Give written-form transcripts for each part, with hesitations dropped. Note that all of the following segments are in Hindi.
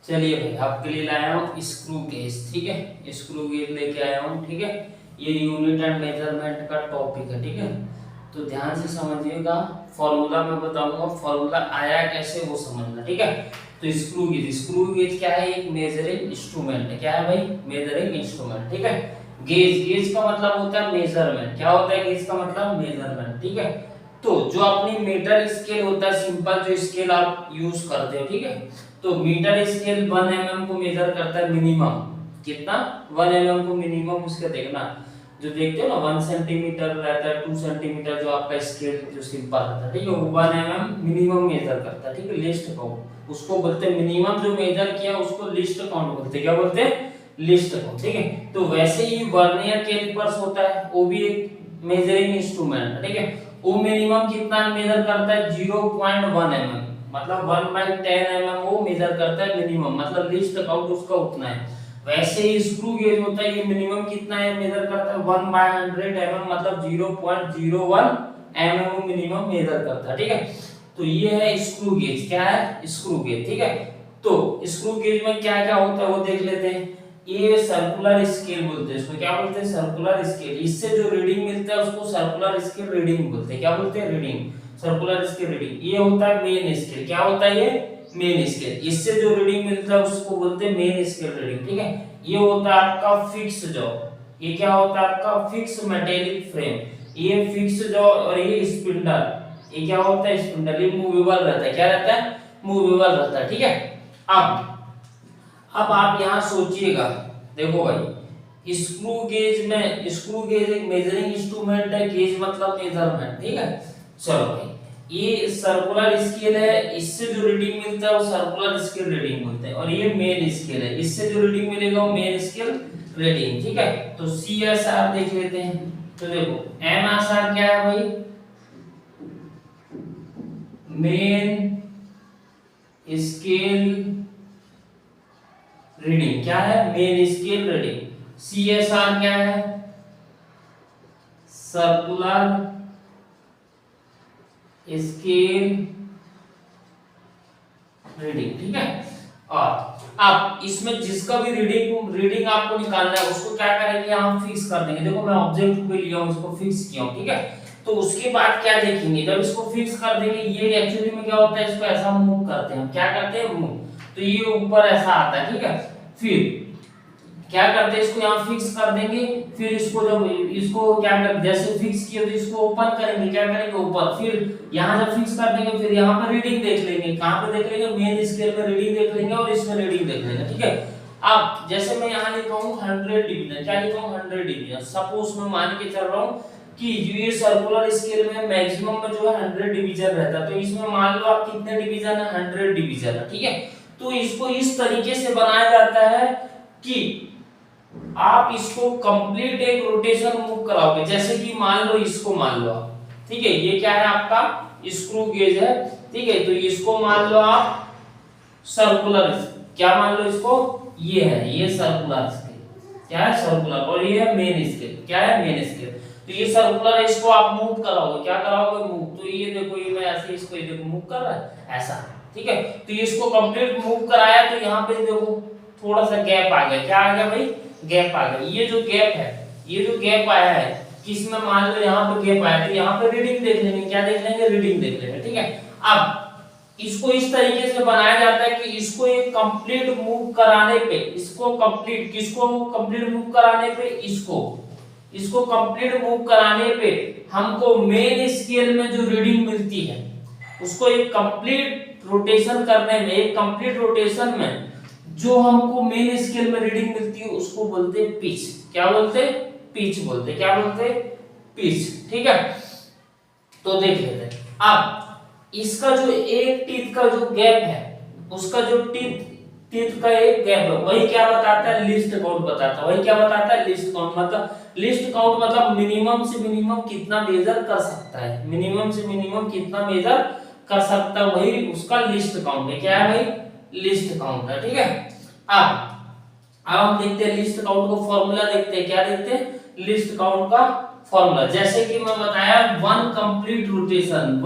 चलिए भाई, आपके लिए लाया हूँ स्क्रू गेज। ठीक है, स्क्रू गेज लेके आया हूँ। ठीक है, ये यूनिट एंड मेजरमेंट का टॉपिक है। ठीक है, तो ध्यान से समझिएगा। फॉर्मूला मैं बताऊंगा, फॉर्मूला आया कैसे वो समझना। ठीक है, तो स्क्रू गेज, स्क्रू गेज क्या है? एक मेजरिंग इंस्ट्रूमेंट है। क्या है भाई? Measuring instrument. ठीक है, गेज, गेज का मतलब होता है मेजरमेंट। क्या होता है गेज का मतलब? मेजरमेंट। ठीक है, तो जो अपनी मीटर स्केल होता है, सिंपल जो स्केल आप यूज करते हो। ठीक है, तो मीटर स्केल 1 mm को मेजर करता है मिनिमम। कितना? 1 mm को मिनिमम उसके देखना। जो देखते हो ना 1 सेंटीमीटर रहता है, 2 सेंटीमीटर जो आपका स्केल जो सिंपल रहता है। ठीक है, 1 mm मिनिमम मेजर करता है। ठीक है, लिस्ट काउंट उसको बोलते हैं। मिनिमम जो मेजर किया उसको लिस्ट काउंट बोलते हैं। क्या बोलते हैं? List count. ठीक है, तो वैसे ही वर्नियर कैलिपर्स होता है, वो भी एक मेजरिंग इंस्ट्रूमेंट है। ठीक है, वो मिनिमम कितना मेजर करता है? 0.1 mm, मतलब 1/10 mm वो मेजर करता है मिनिमम, मतलब लिस्ट काउंट उसका उतना है। वैसे ही स्क्रू गेज होता है, ये मिनिमम कितना है मेजर करता है? 1/100 mm, मतलब 0.01 mm मिनिमम मेजर करता है। ठीक है, तो ये है स्क्रू गेज। क्या है? Screw gauge. ठीक है, तो स्क्रू गेज में क्या क्या होता है वो देख लेते हैं। ये सर्कुलर स्केल बोलते हैं इसको। क्या बोलते हैं? Circular scale. इससे जो रीडिंग मिलता है उसको सर्कुलर स्केल रीडिंग बोलते हैं। क्या बोलते हैं? Reading, circular scale reading. ये होता है मेन स्केल। क्या होता है ये? Main scale. इससे जो रीडिंग मिलता है उसको बोलते हैं मेन स्केल रीडिंग। ठीक है, ये होता है आपका फिक्स जॉ। ये क्या होता है आपका? Fix metallic frame. ये फिक्स जॉ और ये स्पिंडल, ये क्या होता है? स्पिंडल। ये मूवेबल रहता है। क्या रहता है? मूवेबल रहता है। ठीक है, अब आप यहां सोचिएगा। देखो भाई, स्क्रू गेज में, स्क्रू गेज एक मेजरिंग इंस्ट्रूमेंट है, गेज मतलब मेजरमेंट। ठीक है, चलो भाई, ये सर्कुलर स्केल है, इससे जो रीडिंग मिलता है वो सर्कुलर स्केल रीडिंग बोलते हैं। और ये मेन स्केल है, इससे जो रीडिंग मिलेगा वो मेन स्केल रीडिंग। ठीक है, तो CSR देख लेते हैं। तो देखो MSR क्या है भाई? Main scale reading. क्या है? Main scale reading. CSR क्या है? Circular scale reading. ठीक है, और अब इसमें जिसका भी रीडिंग आपको निकालना है उसको क्या करेंगे? हम फिक्स कर देंगे। देखो मैं ऑब्जेक्ट पे लिया हूं, इसको फिक्स किया हूं। ठीक है, तो उसके बाद क्या देखेंगे? जब इसको फिक्स कर देंगे, ये एक्चुअली में क्या होता है? इसको ऐसा मूव करते हैं। क्या करते हैं? मूव। तो ये ऊपर ऐसा आता है। ठीक है, फिर क्या करते हैं? इसको यहाँ फिक्स कर देंगे। फिर इसको जब इसको क्या कर, जैसे फिक्स किया तो इसको ओपन करेंगे। क्या करेंगे? ऊपर। फिर यहाँ जब फिक्स कर देंगे फिर यहाँ पर रीडिंग देख लेंगे। कहाँ पे देख लेंगे? मेन स्केल में रीडिंग देख लेंगे और इसमें रीडिंग देख लेंगे। ठीक है, अब जैसे मैं यहाँ लिखा हूँ 100 डिवीजन। क्या लिखा हूँ? 100 डिवीजन। सपोज मैं मान के चल रहा हूँ कि ये सर्कुलर स्केल में मैक्सिमम में जो है 100 डिवीजन रहता है, तो इसमें मान लो आप कितने डिवीजन है? 100 डिवीजन है। ठीक है, तो इसको इस तरीके से बनाया जाता है कि आप इसको कंप्लीट एक रोटेशन मूव कराओगे। जैसे कि मान लो इसको मान लो आप। ठीक है, ये क्या है? आपका स्क्रू गेज है। ठीक है, तो इसको मान लो आप सर्कुलर, क्या मान लो इसको? ये है, ये सर्कुलर स्केल। क्या है? सर्कुलर। और ये है मेन स्केल। क्या है? Main scale. तो ये सर्कुलर है, इसको आप मूव कराओगे। क्या कराओगे? मूव। तो ये देखो, ये मैं ऐसे इसको ये देखो मूव कर रहा है ऐसा। ठीक है, तो इसको कंप्लीट मूव कराया तो यहाँ पे देखो थोड़ा सा गैप आ गया। क्या आ गया भाई? गैप आ गया। ये जो गैप है, ये जो गैप आया है, किसमें? मान लो यहाँ पे गैप आया तो यहाँ पे रीडिंग देख लेंगे। क्या देख लेंगे? रीडिंग देख लेंगे। ठीक है, अब इसको इस तरीके से बनाया जाता है कि इसको एक कंप्लीट मूव कराने पे, इसको कंप्लीट, किसको कंप्लीट मूव कराने पे? इसको कंप्लीट मूव कराने पे हमको मेन स्केल में जो रीडिंग मिलती है उसको एक कंप्लीट रोटेशन करने में, एक कंप्लीट रोटेशन में जो हमको मेन स्केल में रीडिंग मिलती है उसको बोलते हैं पिच। क्या बोलते हैं? पिच बोलते हैं। क्या बोलते हैं? पिच। ठीक है, तो देख लेते हैं। अब इसका जो एक टीथ का जो गैप है, उसका जो टीथ का एक गैप है, वही क्या बताता है? लिस्ट काउंट बताता है। वही क्या बताता है? Least count. मतलब लिस्ट काउंट मतलब मिनिमम से मिनिमम कितना मेजर कर सकता है, मिनिमम से मिनिमम कितना मेजर कर सकता है, वही उसका लिस्ट काउंट है। क्या है भाई? लिस्ट काउंट है। ठीक है, अब हम देखते हैं लिस्ट काउंट को फॉर्मूला देखते हैं। क्या देखते हैं? लिस्ट काउंट का फॉर्मूला। जैसे कि मैं बताया, one complete rotation,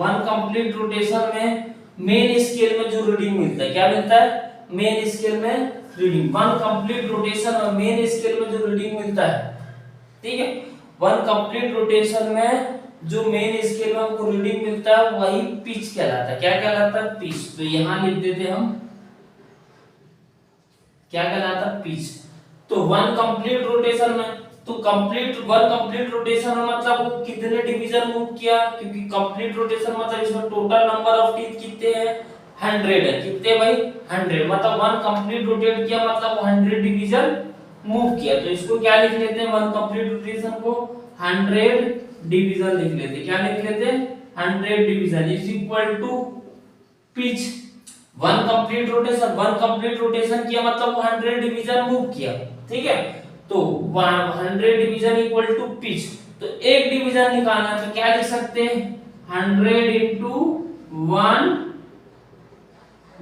one complete rotation में मेन स्केल में जो रीडिंग मिलता है, क्या मिलता है? मेन स्केल में रीडिंग। वन कंप्लीट रोटेशन और मेन स्केल में जो रीडिंग मिलता है, ठीक है, वन कंप्लीट रोटेशन में जो मेन स्केल में हमको रीडिंग मिलता है वही पिच कहलाता है। क्या कहलाता है? पिच। तो यहां लिख देते हैं हम, क्या कहलाता है? पिच। तो वन कंप्लीट रोटेशन में, तो वन कंप्लीट रोटेशन में मतलब वो कितने डिवीजन मूव किया, क्योंकि कंप्लीट रोटेशन मतलब इसमें टोटल नंबर ऑफ टीथ कितने हैं? 100 है। कितने भाई? 100। मतलब वन कंप्लीट रोटेट किया मतलब 100 डिवीजन मूव किया। तो इसको क्या लिख लेते हैं? वन कंप्लीट रोटेशन को 100 डिवीजन लिख लेते हैं। क्या लिख लेते हैं? 100 division is equal to pitch. One complete rotation किया मतलब 100 डिवीजन मूव किया, ठीक है। तो 100 डिवीजन इक्वल टू पिच। तो एक डिवीजन निकालना तो क्या लिख सकते हैं? 100 into 1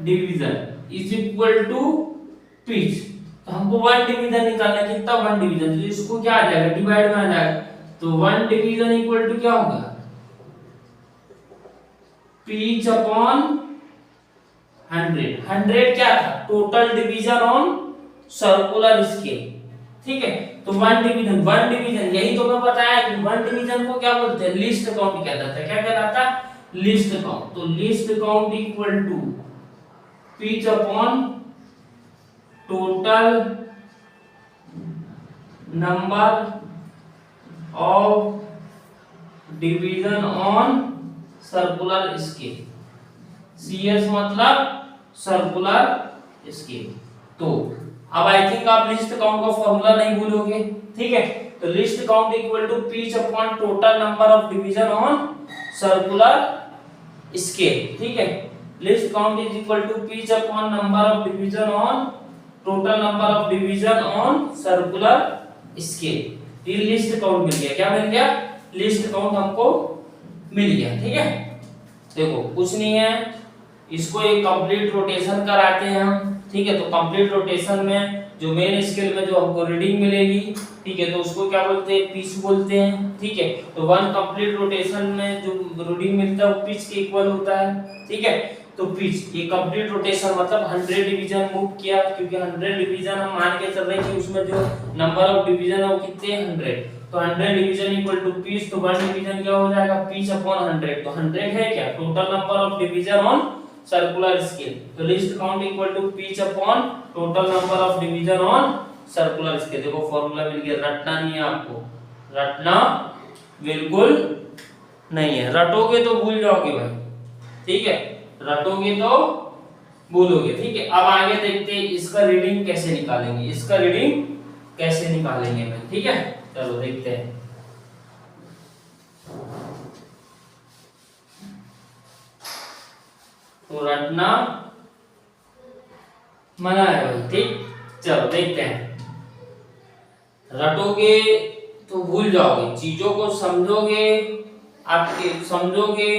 division is equal to pitch. तो हमको 1 डिवीजन निकालना है। कितना? 1 डिवीजन। तो इसको क्या आ जाएगा? डिवाइड में आ जाएगा। तो 1 डिवीजन इक्वल टू क्या होगा? Pitch upon 100। 100 क्या था? Total division on circular scale, ठीक है। तो 1 डिवीजन यही तो मैं बताया कि 1 डिवीजन को क्या बोलते हैं? लीस्ट काउंट कहलाता है। क्या कहलाता है? Least count. तो least count equal to pitch upon total number of division on circular scale. CS मतलब सर्कुलर स्केल। तो अब आई थिंक आप लिस्ट काउंट का फॉर्मूला नहीं भूलोगे, ठीक है। तो least count equal to pitch upon total number of division on circular scale, ठीक है। Least count is equal to pitch upon number of division on total number of division on circular scale. ये लिस्ट काउंट मिल गया। क्या मिल गया? लिस्ट काउंट हमको मिल गया, ठीक है। देखो कुछ नहीं है, इसको एक कंप्लीट रोटेशन कराते हैं हम, ठीक है। तो कंप्लीट रोटेशन में जो मेन स्केल में जो हमको रीडिंग मिलेगी, ठीक है, तो उसको क्या बोलते हैं? पिच बोलते हैं, ठीक है। तो वन कंप्लीट रोटेशन में जो रीडिंग मिलता है वो पिच के इक्वल होता है, ठीक है। तो पिच, ये कंप्लीट रोटेशन मतलब 100 डिवीजन मूव किया, क्योंकि 100 डिवीजन हम मान के चल रहे हैं कि उसमें जो नंबर ऑफ डिवीजन है वो कितने हैं? 100। तो 100 डिवीजन इक्वल टू पिच। तो 1 डिवीजन क्या हो जाएगा? Pitch upon 100। तो 100 है क्या? Total number of division on circular scale. तो least count equal to pitch upon total number of division on circular scale. देखो फॉर्मूला मिल गया। रटना नहीं है आपको, रटना बिल्कुल नहीं है। रटोगे तो भूल जाओगे भाई, ठीक है। रटोगे तो भूलोगे, ठीक है। अब आगे देखते हैं इसका रीडिंग कैसे निकालेंगे, इसका रीडिंग कैसे निकालेंगे भाई, ठीक है। चलो देखते हैं। तो रटना मना है भाई, ठीक। चलो देखते हैं। रटोगे तो भूल जाओगे, चीजों को समझोगे, आपके समझोगे,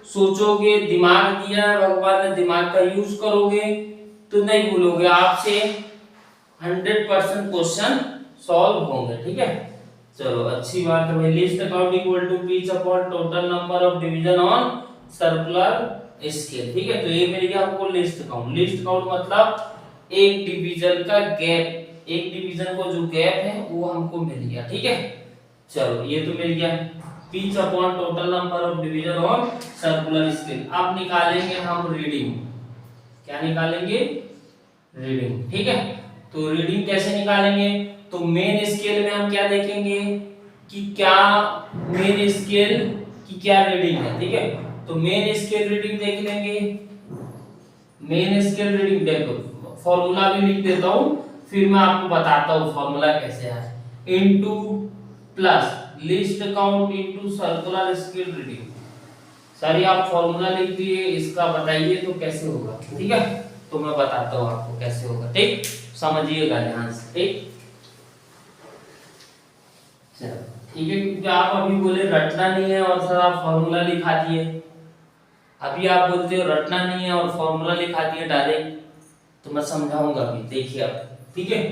सोचोगे, दिमाग दिया है भगवान ने, दिमाग का यूज करोगे तो नहीं भूलोगे। आपसे 100% क्वेश्चन सॉल्व होंगे, ठीक है। चलो अच्छी बात है भाई। Least count equal to pitch upon total number of division on circular scale, ठीक है। तो ये मिल गया हमको लिस्ट काउंट। लिस्ट काउंट मतलब एक डिवीजन का गैप, एक डिवीजन को जो गैप है वो हमको मिल गया, ठीक है। चलो ये तो मिल गया। Pitch upon total number of division on circular scale. अब निकालेंगे हम रीडिंग। क्या निकालेंगे? रीडिंग, ठीक है। तो रीडिंग कैसे निकालेंगे? तो मेन स्केल में हम क्या देखेंगे कि क्या मेन स्केल की क्या रीडिंग है, ठीक है। तो मेन स्केल रीडिंग देख लेंगे। मेन स्केल रीडिंग देखो, फॉर्मूला भी लिख देता हूं, फिर मैं आपको बताता हूं फॉर्मूला कैसे है। Into plus list count into circular scale reading. Sir आप फॉर्मूला लिख दिए, इसका बताइए तो कैसे होगा, ठीक है। तो मैं बताता हूं आपको कैसे होगा, ठीक। समझिएगा ध्यान से, ठीक। चलो ठीक है, क्योंकि आप अभी बोले रटना नहीं है और सर आप फॉर्मूला लिखा दिए। अभी आप बोलते हो रटना नहीं है और फॉर्मूला लिखा दिए डायरेक्ट, तो मैं समझाऊंगा अभी, देखिए आप, ठीक है।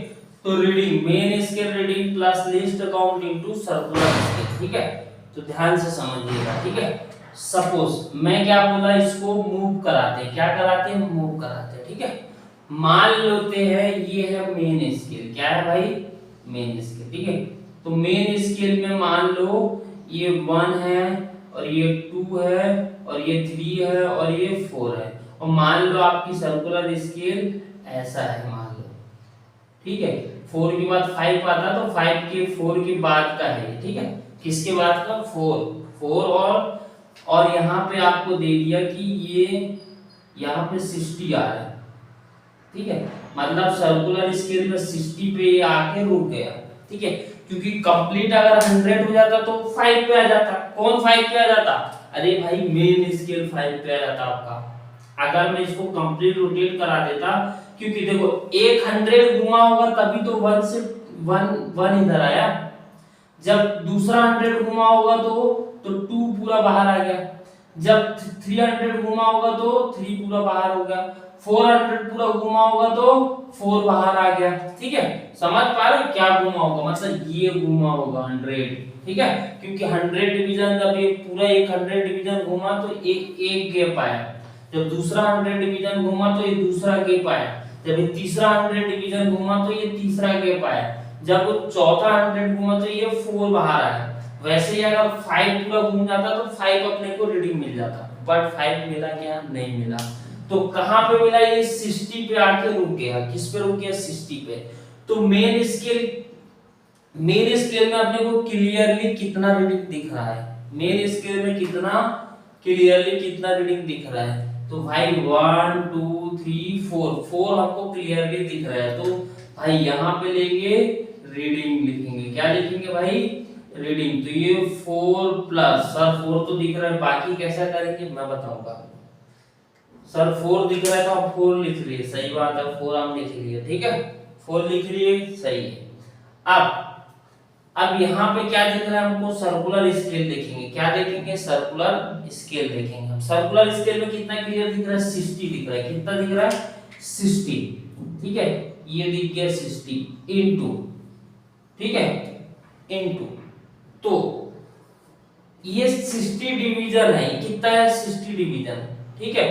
तो reading main scale reading plus list count into circular scale, ठीक है। तो ध्यान से समझिएगा, ठीक है। सपोज मैं क्या बोला, इसको मूव कराते हैं, क्या कराते हैं, मूव कराते हैं, ठीक है। मान लेते हैं ये है मेन स्केल, क्या है भाई, मेन स्केल, ठीक है। तो मेन स्केल में मान लो ये 1 है और ये 2 है और ये 3 है और ये 4 है, और मान लो आपकी सर्कुलर स्केल ऐसा है, मान लो, ठीक है। 4 के बाद 5 आता, तो 5 के 4 के बाद का है, ठीक है। किसके बाद का, 4 और यहाँ पे आपको दे दिया कि ये यहाँ पे 60 आ रहा है, ठीक है। मतलब सर्कुलर स्केल में 60 पे ये आके रुक गया, ठीक है। क्योंकि कंप्लीट अगर 100 हो जाता तो 5 पे आ जाता। कौन 5 पे आ जाता, अरे भाई मेन स्केल 5 पे आ जाता आपका। अगर मैं इसको कंप्लीट रोटेट करा देता, क्योंकि देखो 100 घुमा होगा तभी तो 1 से 1 इधर आया, जब दूसरा 100 घुमा होगा तो 2 पूरा बाहर आ गया, जब 300 घुमा होगा तो 3 पूरा बाहर हो गया, 400 पूरा घुमा होगा तो 4 बाहर आ गया, ठीक है। समझ पा रहे हो क्या घुमा होगा, मतलब ये घुमा होगा 100, ठीक है। क्योंकि 100 डिवीजन, जब ये पूरा 100 डिवीजन घुमा तो एक गैप आया, जब दूसरा 100 डिवीजन घुमा तो ये दूसरा गैप आया, जब ये तीसरा 100 डिवीजन घुमा तो ये तीसरा गैप आया, जब वो चौथा 100 घुमा तो ये 4 बाहर आया। वैसे ही अगर 5 पूरा घूम जाता तो 5 अपने को रीडिंग मिल जाता, बट 5 मिला क्या, नहीं मिला। तो कहां पे मिला, ये 60 पे आके रुक गया। किस पे रुक गया, 60 पे। तो मेन स्केल में अपने को क्लियरली कितना रीडिंग दिख रहा है, मेन स्केल में कितना क्लियरली कितना रीडिंग दिख रहा है, तो भाई 1 2 3 4 हमको क्लियरली दिख रहा है। तो भाई यहाँ पे लेंगे रीडिंग लिखेंगे, क्या लिखेंगे भाई, रीडिंग। तो ये 4 प्लस, सर 4 तो दिख रहा है, बाकी कैसा करेंगे मैं बताऊंगा। सर 4 दिख रहा है तो आप 4 लिख लिए, सही बात है, 4 हम लिख लिए, ठीक है, 4 लिख लिए, सही है। अब यहाँ पे क्या दिख रहा है हमको, सर्कुलर स्केल देखेंगे, क्या देखेंगे, सर्कुलर स्केल देखेंगे हम। सर्कुलर स्केल में कितना क्लियर दिख रहा है, 60 दिख रहा है, कितना दिख रहा है, 60, ठीक है। ये दिख गया 60 इनटू, ठीक है, इनटू, तो ये 60 डिवीजन है, ये कितना है, 60 डिवीजन, ठीक है।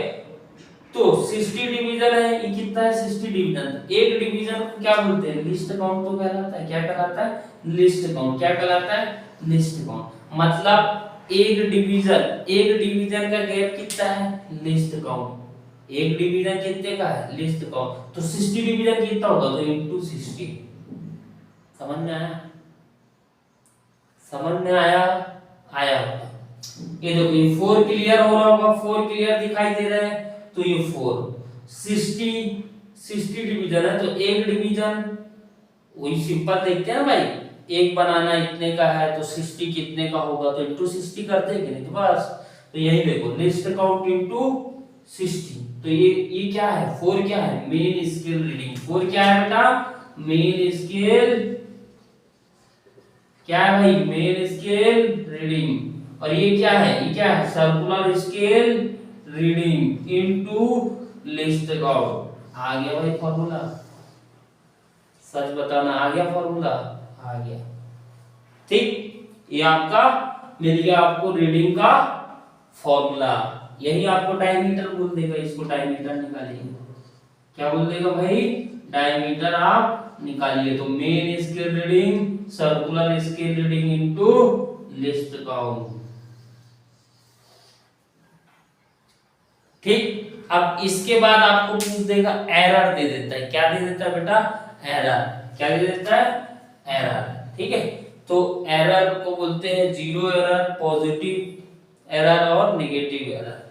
तो 60 डिवीजन है, ये कितना है, 60 डिवीजन। एक डिवीजन को क्या बोलते हैं, लिस्ट काउंट तो कहलाता है, क्या कहलाता है, लिस्ट काउंट। क्या कहलाता है, लिस्ट काउंट। मतलब एक डिवीजन का गैप कितना है, लिस्ट काउंट। एक डिवीजन कितने का है, लिस्ट काउंट। तो 60 डिवीजन कितना होगा, तो इनटू 60। समझ में आया, समझ में आया, आया होगा। ये देखो ये 4 क्लियर हो रहा होगा, 4 क्लियर दिखाई दे रहा है, तो ये 4 60 डिवीजन है, तो एक डिवीजन वही सिंपल देखते हैं ना भाई, एक बनाना इतने का है तो 60 कितने का होगा, तो इनटू 60 करते हैं कि नहीं, तो बस। तो यही देखो लिस्ट काउंट इनटू 60। तो ये क्या है, 4 क्या है, मेन स्केल रीडिंग। 4 क्या है बेटा, मेन स्केल, क्या है भाई, मेन स्केल रीडिंग। और ये क्या है, ये क्या है, circular scale reading into least count. आ गया भाई फॉर्मूला, सच बताना आ गया फॉर्मूला, आ गया, ठीक। ये आपका मिल गया आपको रीडिंग का फॉर्मूला। यही आपको डायमीटर बोल देगा, इसको डायमीटर निकालिए, क्या बोल देगा भाई, डायमीटर आप निकालिए। तो main scale reading, circular scale reading into least count, ठीक। अब इसके बाद आपको पूछ देगा, एरर दे देता है, क्या दे देता है बेटा, एरर। क्या दे देता है, एरर, ठीक है। तो एरर को बोलते हैं जीरो एरर, पॉजिटिव एरर और नेगेटिव एरर।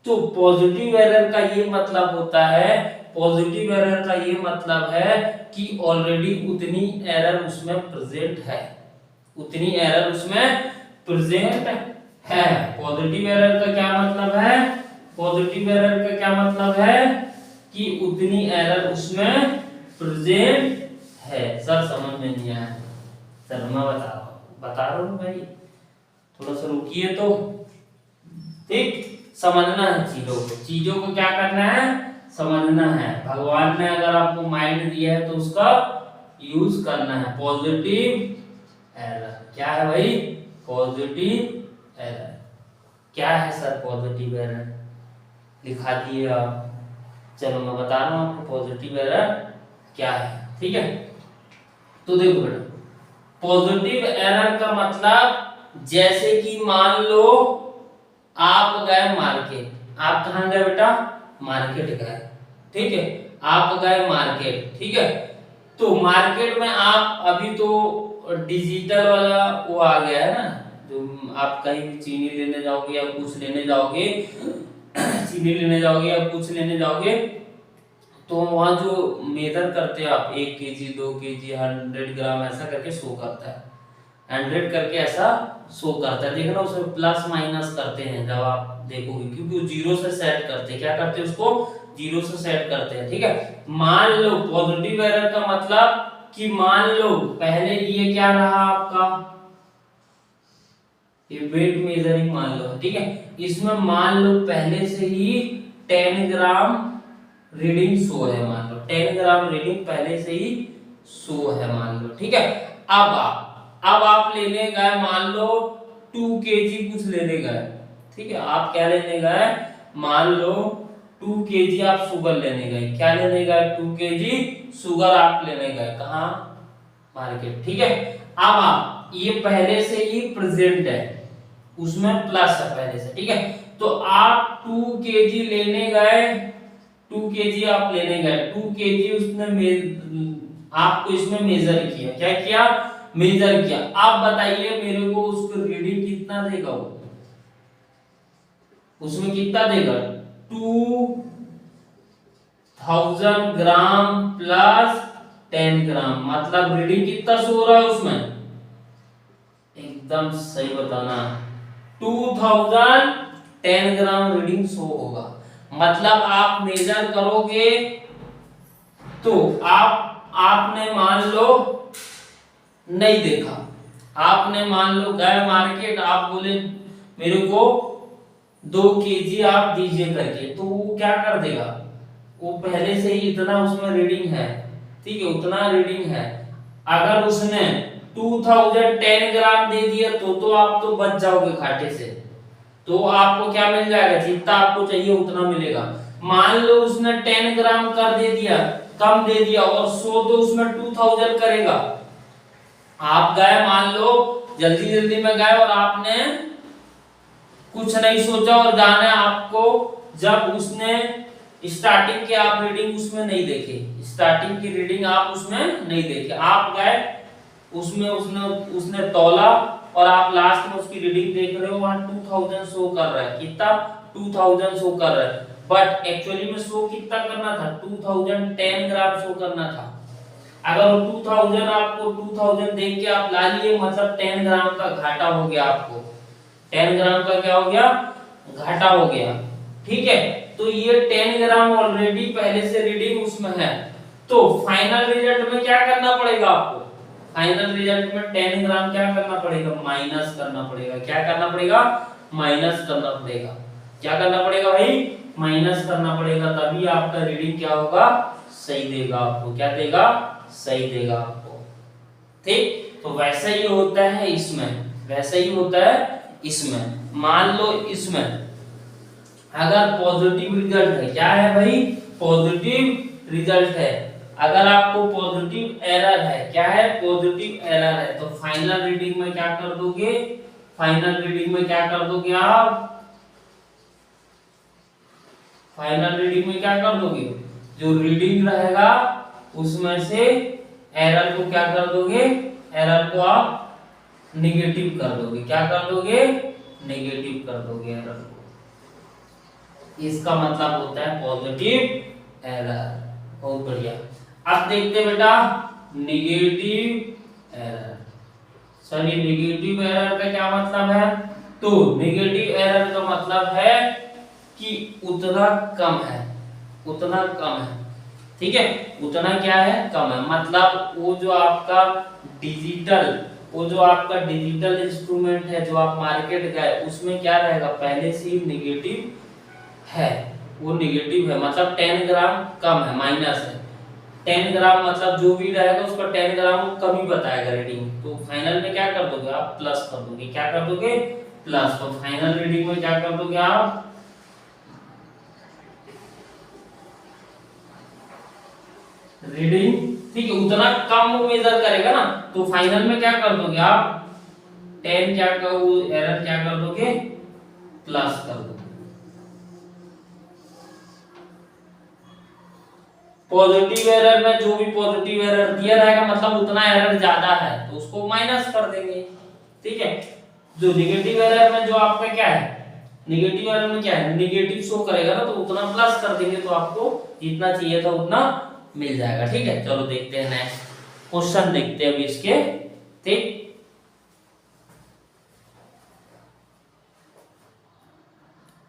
तो पॉजिटिव एरर का ये मतलब होता है, पॉजिटिव एरर का ये मतलब है कि ऑलरेडी उतनी एरर उसमें प्रेजेंट है, उतनी एरर उसमें प्रेजेंट है। पॉजिटिव एरर का क्या मतलब है, पॉजिटिव एरर का क्या मतलब है कि उतनी एरर उसमें प्रेजेंट है। सर समझ में नहीं आया, सर मैं बता रहा हूँ भाई, थोड़ा सा रुकिए तो, ठीक। समझना है चीजों को क्या करना है, समझना है। भगवान ने अगर आपको माइंड दिया है तो उसका यूज करना है। पॉजिटिव एरर क्या है भाई, पॉजिटिव एरर, क्या है सर पॉजिटिव एरर? लिखा दिए आप। चलो मैं बता रहा हूँ आपको पॉजिटिव एरर क्या है, ठीक है। तो देखो बेटा, पॉजिटिव एरर का मतलब जैसे कि मान लो आप गए मार्केट, आप कहाँ गए बेटा? मार्केट गए, ठीक है। आप गए मार्केट, ठीक है। तो मार्केट में आप अभी तो डिजिटल वाला वो आ गया है ना, जो आप कहीं भी चीनी लेने जाओगे या कुछ लेने जाओगे चीनी लेने जाओगे या कुछ लेने जाओगे, तो वहाँ जो मेजर करते हैं आप 1 kg 2 kg 100 ग्राम ऐसा करके शो करता है, 100 करके ऐसा शो करता है। देखना उसमें प्लस माइनस करते हैं जब आप देखोगे, क्योंकि वो जीरो से सेट करते हैं। क्या करते हैं? उसको जीरो से सेट करते हैं, ठीक है। मान लो पॉजिटिव एरर का मतलब कि मान लो पहले ये क्या रहा आपका, ये वेट मेजरिंग मान लो, ठीक है। इसमें मान लो पहले से ही 10 ग्राम रीडिंग शो है, मान लो 10 ग्राम रीडिंग पहले से ही शो है, मान लो, ठीक है। अब आप लेने गए मान लो 2 kg कुछ लेने गए, ठीक है। आप क्या लेने गए? मान लो 2 kg आप शुगर लेने गए। क्या लेने गए? 2 kg शुगर आप लेने गए, कहाँ? मार्केट, ठीक है। अब आप ये पहले से ही प्रेजेंट है, उसमें प्लस है पहले से, ठीक है। तो आप 2 kg लेने गए, 2 kg आप लेने गए, 2 kg उसने आपको इसमें मेजर किया। क्या किया? मेजर किया। आप बताइए मेरे को उसको रीडिंग कितना देगा? वो उसमें कितना देगा? 2000 ग्राम प्लस 10 ग्राम, मतलब रीडिंग कितना शो हो रहा है उसमें? एकदम सही बताना, 2010 ग्राम रीडिंग शो होगा। मतलब आप मेजर करोगे तो आपने मान लो नहीं देखा, आपने मान लो गए मार्केट, आप बोले मेरे को 2 kg आप दीजिए करके, तो वो क्या कर देगा? वो पहले से ही इतना उसमें रीडिंग है, ठीक है, उतना रीडिंग है। अगर उसने 2010 ग्राम दे दिया तो आप तो बच जाओगे घाटे से, तो आपको क्या मिल जाएगा? जितना आपको चाहिए उतना मिलेगा। मान लो उसने 10 ग्राम कर दे दिया, कम दे दिया, और 100 तो उसमें 2000 करेगा। आप गए मान लो जल्दी जल्दी में गए और आपने कुछ नहीं सोचा और जाना आपको, जब उसने स्टार्टिंग की आप रीडिंग उसमें नहीं देखे, स्टार्टिंग की रीडिंग आप उसमें नहीं देखे, आप गए उसमें उसने तौला और आप लास्ट में उसकी रीडिंग देख रहे हो, वहां 2000 शो कर रहा है। कितना? 2000 शो कर रहा है, बट एक्चुअली में शो कितना करना था? 2010 ग्राम शो करना था। अगर 2000 आपको 2000 देख के आप ला लिए, मतलब 10 ग्राम का घाटा हो गया आपको, 10 ग्राम का क्या हो गया? घाटा हो गया, ठीक है। तो ये 10 ग्राम ऑलरेडी पहले से रीडिंग उसमें है, तो फाइनल रिजल्ट में क्या करना पड़ेगा आपको? फाइनल रिजल्ट में 10 ग्राम क्या करना पड़ेगा? माइनस करना पड़ेगा। क्या करना पड़ेगा? माइनस करना पड़ेगा। क्या करना पड़ेगा भाई? माइनस करना पड़ेगा, तभी आपका रीडिंग क्या होगा? सही देगा आपको। क्या देगा? सही देगा आपको, ठीक। तो वैसा ही होता है इसमें, वैसा ही होता है इसमें। मान लो इसमें अगर पॉजिटिव रिजल्ट है, क्या है भाई? पॉजिटिव रिजल्ट है। अगर आपको पॉजिटिव एरर है, क्या है? पॉजिटिव एरर है, तो फाइनल रीडिंग में क्या कर दोगे? फाइनल रीडिंग में क्या कर दोगे आप? फाइनल रीडिंग में क्या कर दोगे? जो रीडिंग रहेगा उसमें से एरर को क्या कर दोगे? एरर को आप नेगेटिव कर दोगे। क्या कर दोगे? नेगेटिव कर दोगे एरर को। इसका मतलब होता है पॉजिटिव एरर। बहुत बढ़िया। अब देखते बेटा नेगेटिव एरर। सर ये नेगेटिव एरर का क्या मतलब है? तो नेगेटिव एरर का मतलब है कि उतना कम है, उतना कम है, ठीक है। उतना क्या है? कम है। मतलब वो जो आपका डिजिटल इंस्ट्रूमेंट है जो आप मार्केट गए, उसमें क्या रहेगा? पहले से ही नेगेटिव है, वो नेगेटिव है, मतलब 10 ग्राम कम है, माइनस है। 10 ग्राम मतलब जो भी रहेगा उसका 10 ग्राम कम ही बताएगा रीडिंग, तो फाइनल में क्या कर दोगे आप? प्लस कर दोगे। क्या कर दोगे? प्लस। तो फाइनल रीडिंग में क्या कर दोगे आप, रीडिंग, ठीक है, उतना कम वो मेजर करेगा ना, तो फाइनल में क्या कर दोगे आप 10 क्या कर एरर क्या कर दोगे प्लस कर दोगे। पॉजिटिव एरर में जो भी पॉजिटिव एरर दिया रहेगा मतलब उतना एरर ज्यादा है तो उसको माइनस कर देंगे, ठीक है। जो निगेटिव एरर में जो आपका क्या है, निगेटिव एरर में क्या है, निगेटिव शो करेगा ना तो उतना प्लस कर देंगे तो आपको जितना चाहिए था उतना मिल जाएगा, ठीक है। चलो देखते हैं नेक्स्ट क्वेश्चन देखते हैं अभी इसके, ठीक।